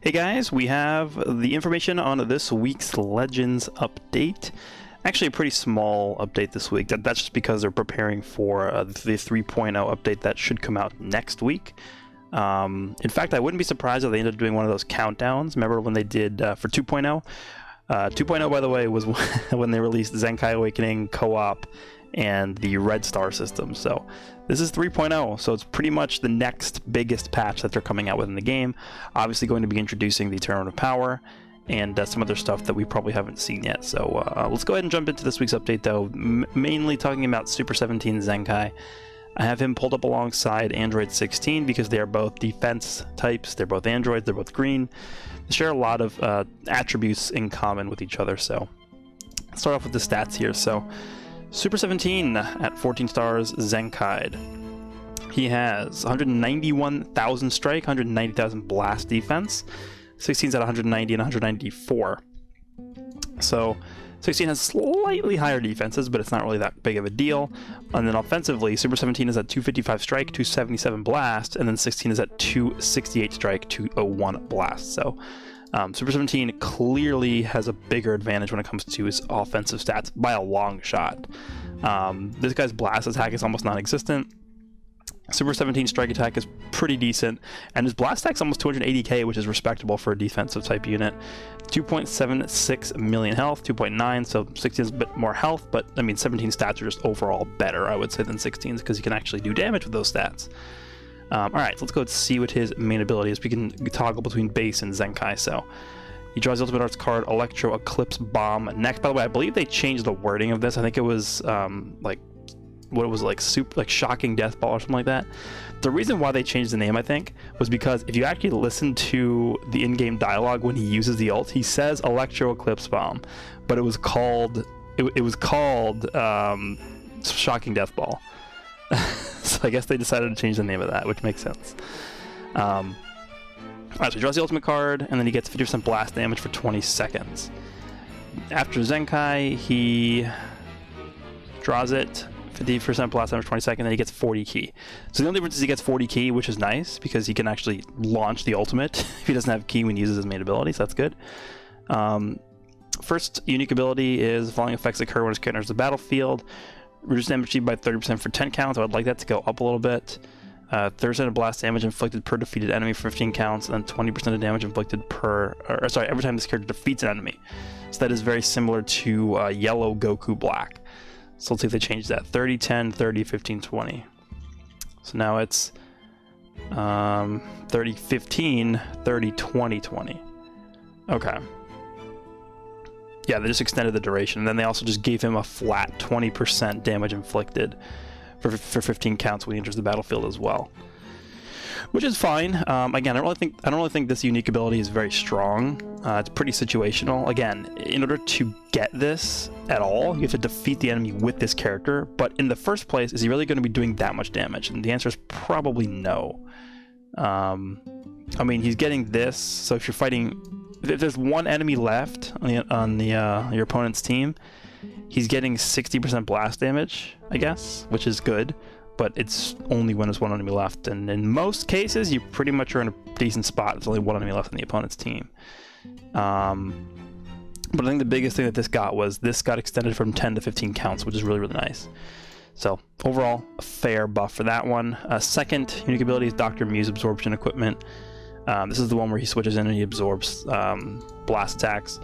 Hey guys, we have the information on this week's Legends update. Actually a pretty small update this week. That's just because they're preparing for the 3.0 update that should come out next week. In fact, I wouldn't be surprised if they ended up doing one of those countdowns. Remember when they did for 2.0? 2.0, by the way, was when they released ZENKAI Awakening, Co-op, and the Red Star system. So this is 3.0, so it's pretty much the next biggest patch that they're coming out with in the game. Obviously going to be introducing the Tournament of Power and some other stuff that we probably haven't seen yet. So let's go ahead and jump into this week's update though, mainly talking about Super 17 ZENKAI. I have him pulled up alongside Android 16 because they are both defense types, they're both androids, they're both green. They share a lot of attributes in common with each other. So let's start off with the stats here. So Super 17 at 14 stars, ZENKAI. He has 191,000 strike, 190,000 blast defense. 16's at 190 and 194. So 16 has slightly higher defenses, but it's not really that big of a deal. And then offensively, Super 17 is at 255 strike, 277 blast, and then 16 is at 268 strike, 201 blast. So Super 17 clearly has a bigger advantage when it comes to his offensive stats by a long shot. This guy's blast attack is almost non-existent. Super 17 strike attack is pretty decent, and his blast attack is almost 280k, which is respectable for a defensive type unit. 2.76 million health, 2.9, so 16 has a bit more health, but I mean 17 stats are just overall better, I would say, than 16's because he can actually do damage with those stats. Alright, so let's go and see what his main ability is. We can toggle between base and ZENKAI. So he draws the Ultimate Arts card, Electro Eclipse Bomb. Next, by the way, I believe they changed the wording of this. I think it was like Shocking Death Ball or something like that. The reason why they changed the name, I think, was because if you actually listen to the in-game dialogue when he uses the ult, he says Electro Eclipse Bomb, but it was called Shocking Death Ball. So I guess they decided to change the name of that, which makes sense. Alright, so he draws the ultimate card, and then he gets 50% blast damage for 20 seconds. After ZENKAI, he draws it, 50% blast damage for 20 seconds, and then he gets 40 ki. So the only difference is he gets 40 ki, which is nice, because he can actually launch the ultimate if he doesn't have ki when he uses his main ability, so that's good. First unique ability is the following effects occur when his character enters the battlefield. Reduce damage received by 30% for 10 counts. I would like that to go up a little bit. 30% of blast damage inflicted per defeated enemy for 15 counts, and then 20% of damage inflicted every time this character defeats an enemy. So that is very similar to yellow Goku Black. So let's see if they change that. 30, 10, 30, 15, 20. So now it's 30, 15, 30, 20, 20. Okay. Yeah, they just extended the duration, and then they also just gave him a flat 20% damage inflicted for 15 counts when he enters the battlefield as well, which is fine. Again, I don't really think this unique ability is very strong. It's pretty situational. Again, in order to get this at all, you have to defeat the enemy with this character. But in the first place, is he really going to be doing that much damage? And the answer is probably no. I mean, he's getting this. So if you're fighting, if there's one enemy left on your opponent's team, he's getting 60% blast damage, I guess, which is good. But it's only when there's one enemy left, and in most cases, you pretty much are in a decent spot. There's only one enemy left on the opponent's team. But I think the biggest thing that this got was this got extended from 10 to 15 counts, which is really, really nice. So overall, a fair buff for that one. Second unique ability is Dr. Muse Absorption Equipment. This is the one where he switches in and he absorbs blast attacks.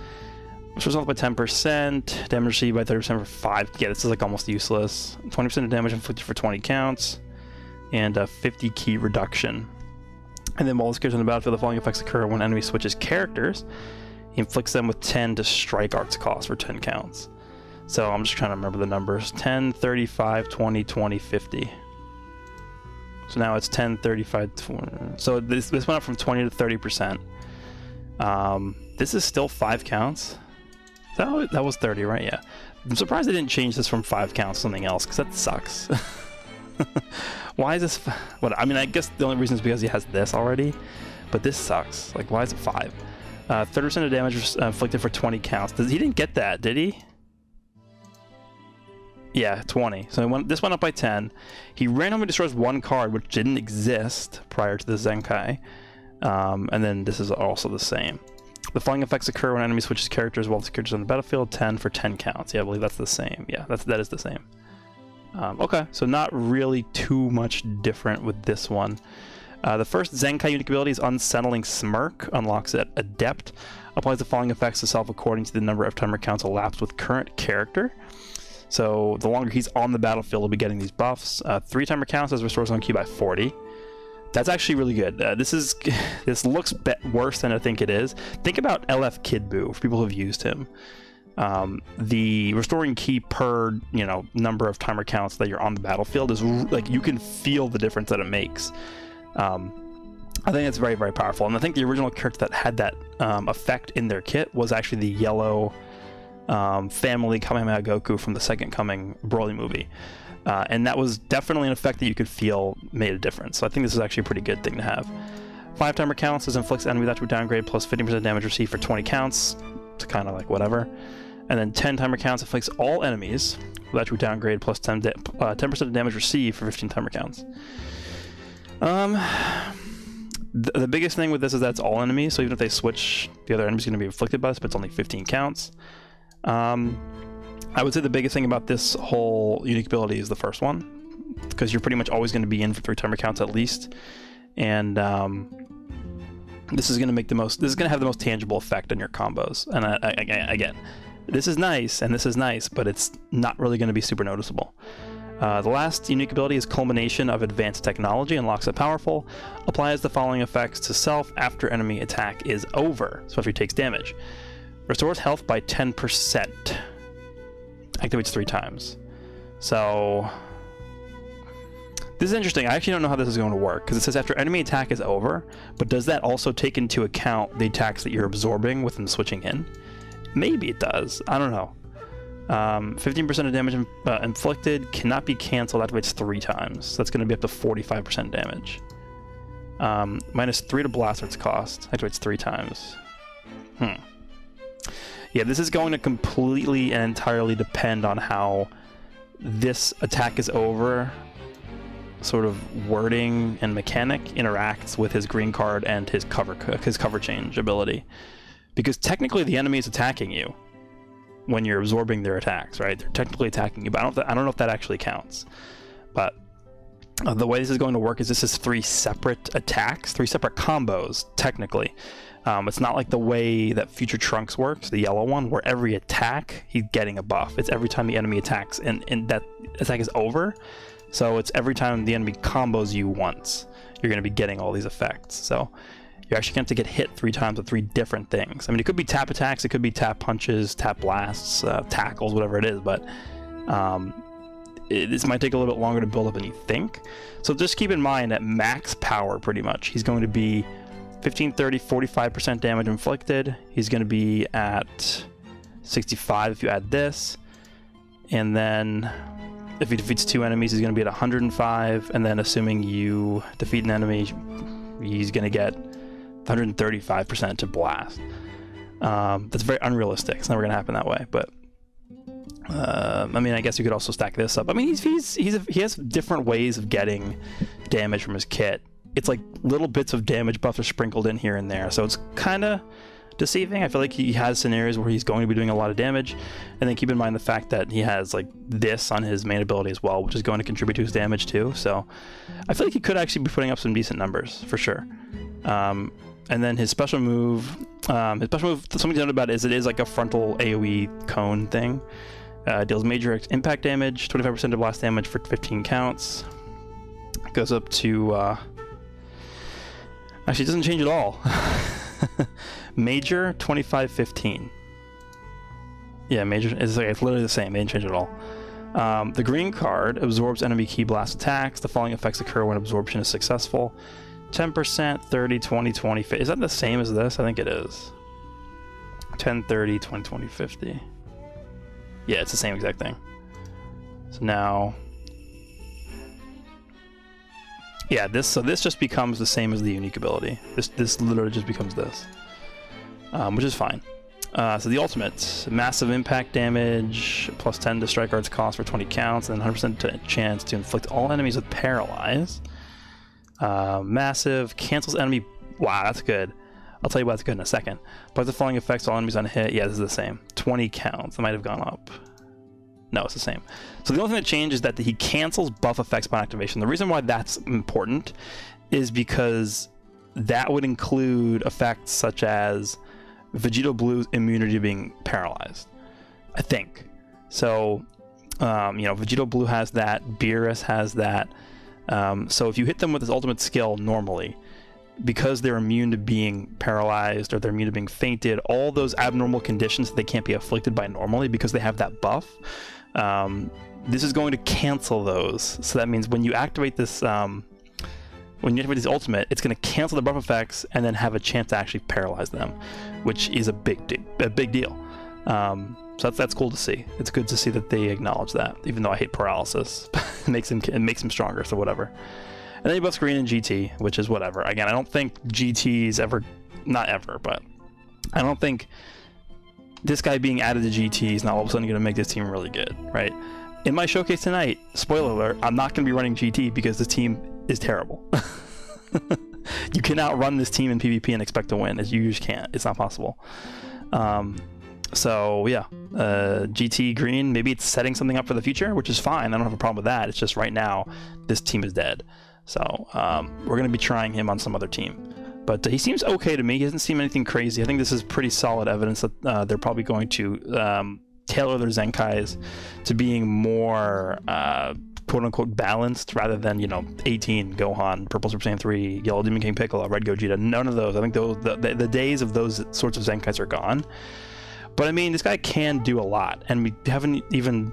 Which was off by 10%, damage received by 30% for 5. Yeah, this is like almost useless. 20% of damage inflicted for 20 counts, and a 50 ki reduction. And then while this character in the battlefield, the following effects occur when enemy switches characters. He inflicts them with 10 to strike arts cost for 10 counts. So I'm just trying to remember the numbers. 10, 35, 20, 20, 50. So now it's 10, 35, 20. So this went up from 20 to 30%. This is still 5 counts. That was 30, right? Yeah. I'm surprised they didn't change this from 5 counts to something else, because that sucks. Why is this... What? I mean, I guess the only reason is because he has this already, but this sucks. Like, why is it 5? 30% of damage inflicted for 20 counts. He didn't get that, did he? Yeah, 20. So this went up by 10. He randomly destroys one card, which didn't exist prior to the ZENKAI. And then this is also the same. The following effects occur when enemy switches characters while the characters on the battlefield. 10 for 10 counts. Yeah, I believe that's the same. Yeah, that is the same. Okay, so not really too much different with this one. The first Zenkai unique ability is Unsettling Smirk. Unlocks at Adept. Applies the following effects to self according to the number of timer counts elapsed with current character. So the longer he's on the battlefield, he'll be getting these buffs. 3 timer counts as restores on Q by 40. That's actually really good. This looks worse than I think it is. Think about LF Kid Buu for people who've used him. The restoring key per number of timer counts that you're on the battlefield is like you can feel the difference that it makes. I think it's very, very powerful. And I think the original character that had that effect in their kit was actually the yellow family Kamehameha Goku from the Second Coming Broly movie. And that was definitely an effect that you could feel made a difference. So I think this is actually a pretty good thing to have. 5 timer counts. This inflicts enemy attribute downgrade plus 50% damage received for 20 counts. It's kind of like whatever. And then 10 timer counts inflicts all enemies with attribute downgrade plus 10% damage received for 15 timer counts. The biggest thing with this is that it's all enemies, so even if they switch, the other enemy's going to be inflicted by this, but it's only 15 counts. I would say the biggest thing about this whole unique ability is the first one, because you're pretty much always going to be in for 3 timer counts at least, and this is going to make this is going to have the most tangible effect on your combos. And again, this is nice and this is nice, but it's not really going to be super noticeable. The last unique ability is Culmination of Advanced Technology. Unlocks it powerful. Applies the following effects to self after enemy attack is over, so after he takes damage. Restores health by 10%. Activates 3 times. So this is interesting. I actually don't know how this is going to work, because it says after enemy attack is over, but does that also take into account the attacks that you're absorbing within switching in? Maybe it does. I don't know. 15% of damage inflicted cannot be cancelled. Activates 3 times. That's going to be up to 45% damage. Minus 3 to Blaster's cost. Activates 3 times. Yeah, this is going to completely and entirely depend on how this attack is over sort of wording and mechanic interacts with his green card and his cover change ability. Because technically the enemy is attacking you when you're absorbing their attacks, right? They're technically attacking you, but I don't know if that actually counts. But the way this is going to work is this is 3 separate attacks, 3 separate combos, technically. It's not like the way that Future Trunks works, the yellow one, where every attack, he's getting a buff. It's every time the enemy attacks, and that attack is over. So it's every time the enemy combos you once, you're going to be getting all these effects. So you're actually going to get hit 3 times with 3 different things. I mean, it could be tap attacks, it could be tap punches, tap blasts, tackles, whatever it is, but this might take a little bit longer to build up than you think. So just keep in mind at max power, pretty much, he's going to be 15, 30, 45% damage inflicted. He's going to be at 65 if you add this. And then if he defeats 2 enemies, he's going to be at 105. And then assuming you defeat an enemy, he's going to get 135% to blast. That's very unrealistic. It's never going to happen that way. But I mean, I guess you could also stack this up. I mean, he has different ways of getting damage from his kit. It's like little bits of damage buffs are sprinkled in here and there, so it's kind of deceiving. I feel like he has scenarios where he's going to be doing a lot of damage, and then keep in mind the fact that he has like this on his main ability as well, which is going to contribute to his damage too. So I feel like he could actually be putting up some decent numbers for sure. And then his special move, something to note about is it is like a frontal AoE cone thing. Deals major impact damage, 25% of blast damage for 15 counts. Goes up to actually, it doesn't change at all. Major, 25, 15. Yeah, major, it's literally the same. It didn't change at all. The green card absorbs enemy ki blast attacks. The following effects occur when absorption is successful. 10%, 30, 20, 20, 50. Is that the same as this? I think it is. 10, 30, 20, 20, 50. Yeah, it's the same exact thing. So now... yeah, this just becomes the same as the unique ability. This literally just becomes this, which is fine. So the ultimate, massive impact damage, plus 10 to strike guard's cost for 20 counts, and 100% chance to inflict all enemies with paralyze. Massive, cancels enemy Wow, that's good. I'll tell you why that's good in a second. Plus the falling effects, all enemies on hit. Yeah, this is the same. 20 counts. It might have gone up. No, it's the same. So the only thing that changed is that he cancels buff effects upon activation. The reason why that's important is because that would include effects such as Vegito Blue's immunity to being paralyzed, I think. So, you know, Vegito Blue has that, Beerus has that. So if you hit them with his ultimate skill normally, because they're immune to being paralyzed or they're immune to being fainted, all those abnormal conditions that they can't be afflicted by normally because they have that buff, this is going to cancel those. So that means when you activate this, when you activate this ultimate, it's going to cancel the buff effects and then have a chance to actually paralyze them, which is a big deal. So that's cool to see. It's good to see that they acknowledge that, even though I hate paralysis. It makes him stronger, so whatever. And then he buffs green in GT, which is whatever. Again, I don't think GT's ever, not ever, but I don't think this guy being added to GT is not all of a sudden going to make this team really good, right? In my showcase tonight, spoiler alert, I'm not going to be running GT because this team is terrible. You cannot run this team in PvP and expect to win. You just can't. It's not possible. So yeah, GT green, maybe it's setting something up for the future, which is fine. I don't have a problem with that. It's just right now, this team is dead. So we're going to be trying him on some other team. But he seems okay to me. He doesn't seem anything crazy. I think this is pretty solid evidence that they're probably going to tailor their Zenkais to being more quote-unquote balanced rather than, you know, 18 Gohan, Purple Super Saiyan 3, Yellow Demon King Piccolo, Red Gogeta. None of those. I think those the days of those sorts of Zenkais are gone. But I mean, this guy can do a lot, and we haven't even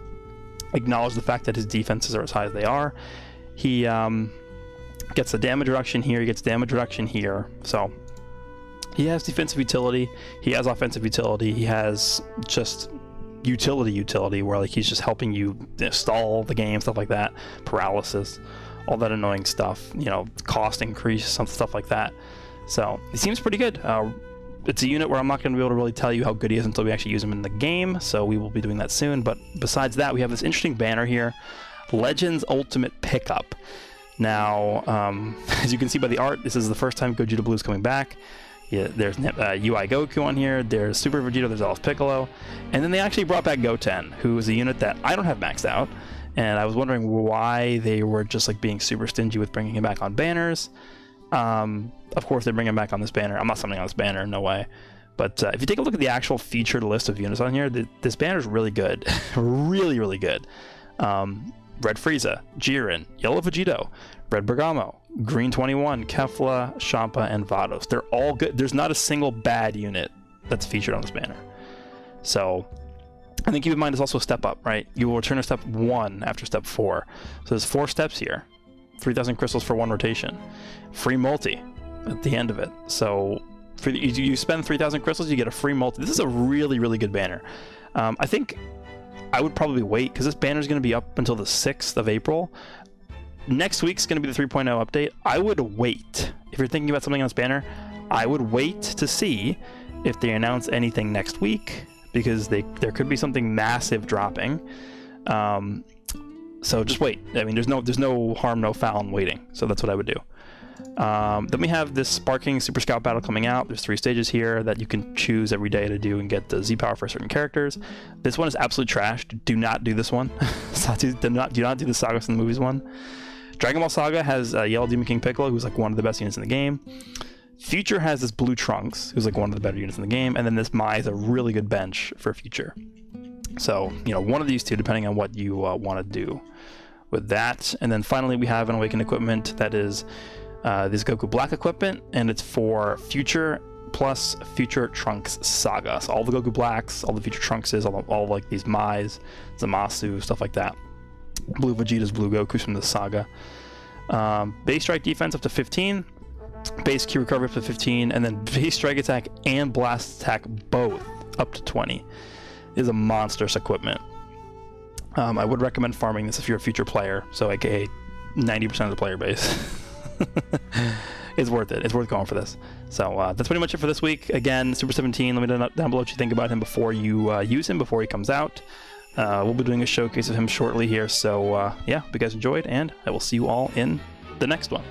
acknowledged the fact that his defenses are as high as they are. He gets a damage reduction here, he gets damage reduction here, so he has defensive utility, he has offensive utility, he has just utility where like he's just helping you stall the game, stuff like that, paralysis, all that annoying stuff, you know, cost increase, some stuff like that. So he seems pretty good. It's a unit where I'm not going to be able to really tell you how good he is until we actually use him in the game, so we will be doing that soon. But besides that, we have this interesting banner here, Legends Ultimate Pickup. Now, as you can see by the art, this is the first time Gogeta Blue is coming back. Yeah, there's UI Goku on here, there's Super Vegeta, there's Alice Piccolo, and then they actually brought back Goten, who is a unit that I don't have maxed out, and I was wondering why they were just like being super stingy with bringing him back on banners. Of course, they bring him back on this banner. I'm not summoning on this banner, no way. But if you take a look at the actual featured list of units on here, this banner is really good. really, really good. Red Frieza, Jiren, Yellow Vegito, Red Bergamo, Green 21, Kefla, Champa, and Vados. They're all good. There's not a single bad unit that's featured on this banner. So, I think keep in mind there's also a step up, right? You will return to step 1 after step 4. So there's 4 steps here. 3,000 crystals for 1 rotation. Free multi at the end of it. So you spend 3,000 crystals, you get a free multi. This is a really, really good banner. I think I would probably wait because this banner is going to be up until the 6th of April. Next week's going to be the 3.0 update. I would wait. If you're thinking about something on this banner, I would wait to see if they announce anything next week because there could be something massive dropping. So just wait. I mean, there's no harm, no foul in waiting. So that's what I would do. Then we have this Sparking Super Scout battle coming out. There's 3 stages here that you can choose every day to do and get the Z power for certain characters. This one is absolutely trash. Do not do this one. do not do the Sagas and the Movies one. Dragon Ball Saga has Yellow Demon King Piccolo, who's like one of the best units in the game. Future has this Blue Trunks, who's like one of the better units in the game, and then this Mai is a really good bench for Future. So, you know, one of these two, depending on what you want to do with that. And then finally, we have an Awakened equipment that is this Goku Black equipment, and it's for Future plus Future Trunks Saga. So all the Goku Blacks, all the Future Trunkses, all like these Mais, Zamasu, stuff like that. Blue Vegeta's, Blue Goku's from the Saga. Base strike defense up to 15, base Q recovery up to 15, and then base strike attack and blast attack both up to 20. Is a monstrous equipment. I would recommend farming this if you're a Future player, so aka 90% of the player base. It's worth it. It's worth going for this. So that's pretty much it for this week. Again, Super 17, let me know down below what you think about him before you use him, before he comes out. We'll be doing a showcase of him shortly here, so yeah, hope you guys enjoyed, and I will see you all in the next one.